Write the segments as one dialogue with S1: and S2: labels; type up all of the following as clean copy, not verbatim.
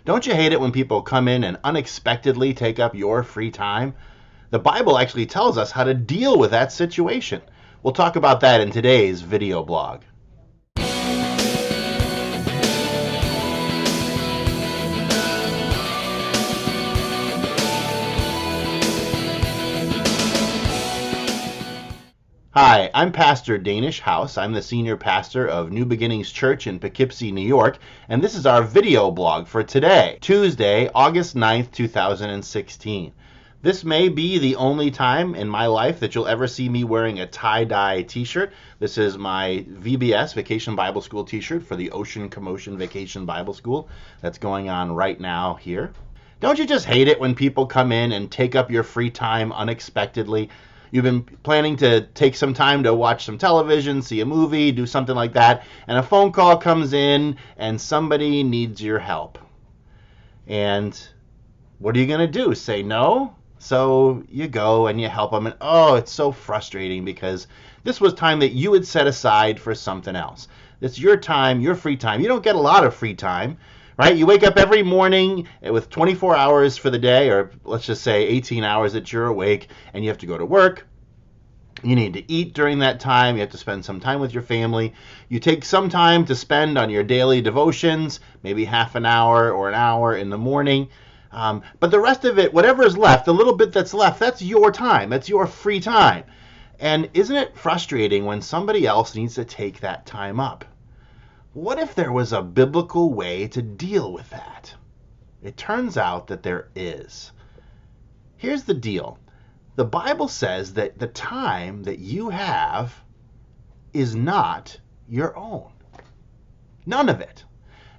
S1: Don't you hate it when people come in and unexpectedly take up your free time? The Bible actually tells us how to deal with that situation. We'll talk about that in today's video blog. Hi, I'm Pastor Danish House. I'm the senior pastor of New Beginnings Church in Poughkeepsie, New York, and this is our video blog for today, Tuesday, August 9th, 2016. This may be the only time in my life that you'll ever see me wearing a tie-dye t-shirt. This is my VBS, Vacation Bible School t-shirt for the Ocean Commotion Vacation Bible School that's going on right now here. Don't you just hate it when people come in and take up your free time unexpectedly? You've been planning to take some time to watch some television, see a movie, do something like that, and a phone call comes in and somebody needs your help. And what are you going to do? Say no? So you go and you help them, and oh, it's so frustrating because this was time that you had set aside for something else. It's your time, your free time. You don't get a lot of free time, right? You wake up every morning with 24 hours for the day, or let's just say 18 hours that you're awake, and you have to go to work. You need to eat during that time. You have to spend some time with your family. You take some time to spend on your daily devotions, maybe half an hour or an hour in the morning. But the rest of it, whatever is left, the little bit that's left, that's your time. That's your free time. And isn't it frustrating when somebody else needs to take that time up? What if there was a biblical way to deal with that? It turns out that there is. Here's the deal. The Bible says that the time that you have is not your own. None of it.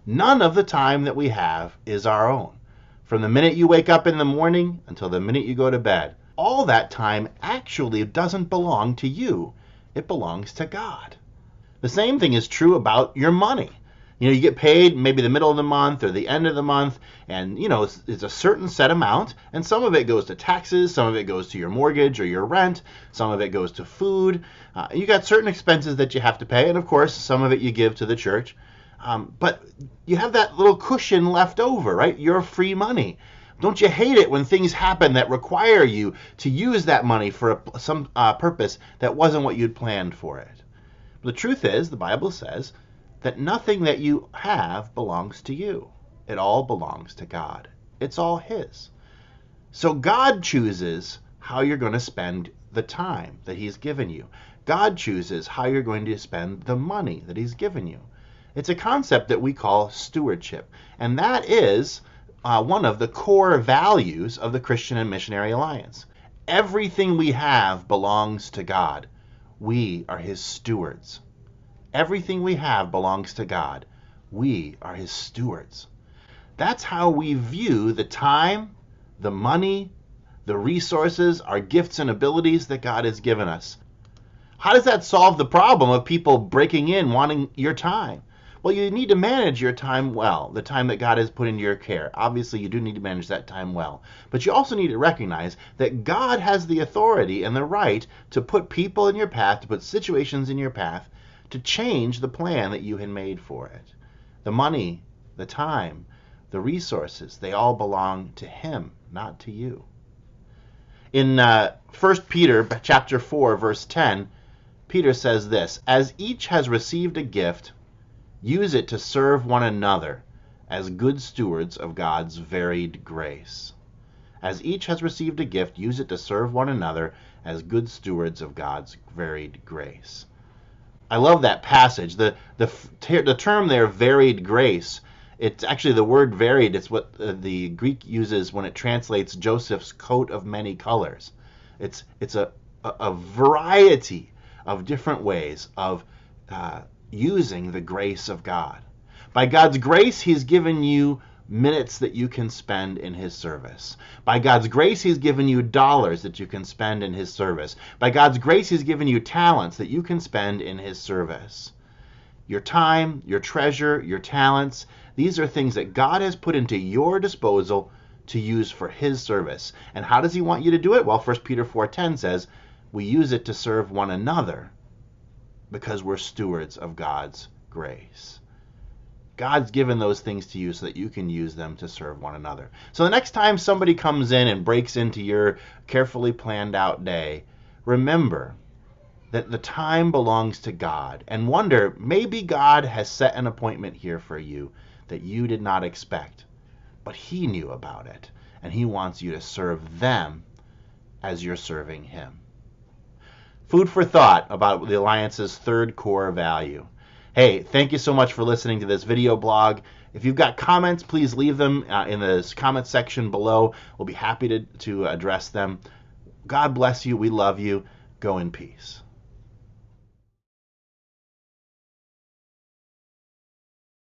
S1: None of the time that we have is our own. From the minute you wake up in the morning until the minute you go to bed, all that time actually doesn't belong to you. It belongs to God. The same thing is true about your money. You get paid maybe the middle of the month or the end of the month, and it's a certain set amount, and some of it goes to taxes, some of it goes to your mortgage or your rent, some of it goes to food. You got certain expenses that you have to pay, and of course some of it you give to the church. But you have that little cushion left over, right? Your free money. Don't you hate it when things happen that require you to use that money for some purpose that wasn't what you'd planned for it? The truth is, the Bible says that nothing that you have belongs to you. It all belongs to God. It's all His. So God chooses how you're going to spend the time that He's given you. God chooses how you're going to spend the money that He's given you. It's a concept that we call stewardship, and that is one of the core values of the Christian and Missionary Alliance. Everything we have belongs to God. We are His stewards. Everything we have belongs to God. We are His stewards. That's how we view the time, the money, the resources, our gifts and abilities that God has given us. How does that solve the problem of people breaking in wanting your time? Well, you need to manage your time well, the time that God has put into your care. Obviously, you do need to manage that time well. But you also need to recognize that God has the authority and the right to put people in your path, to put situations in your path, to change the plan that you had made for it. The money, the time, the resources, they all belong to Him, not to you. In 1 Peter chapter 4, verse 10, Peter says this, "As each has received a gift, use it to serve one another as good stewards of God's varied grace." As each has received a gift, use it to serve one another as good stewards of God's varied grace. I love that passage. The term there, varied grace, it's actually the word varied. It's what the Greek uses when it translates Joseph's coat of many colors. It's a variety of different ways of using the grace of God. By God's grace, He's given you minutes that you can spend in His service. By God's grace, He's given you dollars that you can spend in His service. By God's grace, He's given you talents that you can spend in His service. Your time, your treasure, your talents, these are things that God has put into your disposal to use for His service. And how does He want you to do it? Well, 1 Peter 4:10 says, we use it to serve one another because we're stewards of God's grace. God's given those things to you so that you can use them to serve one another. So the next time somebody comes in and breaks into your carefully planned out day, remember that the time belongs to God, and wonder, maybe God has set an appointment here for you that you did not expect, but He knew about it, and He wants you to serve them as you're serving Him. Food for thought about the Alliance's third core value. Hey, thank you so much for listening to this video blog. If you've got comments, please leave them in the comment section below. We'll be happy to address them. God bless you. We love you. Go in peace.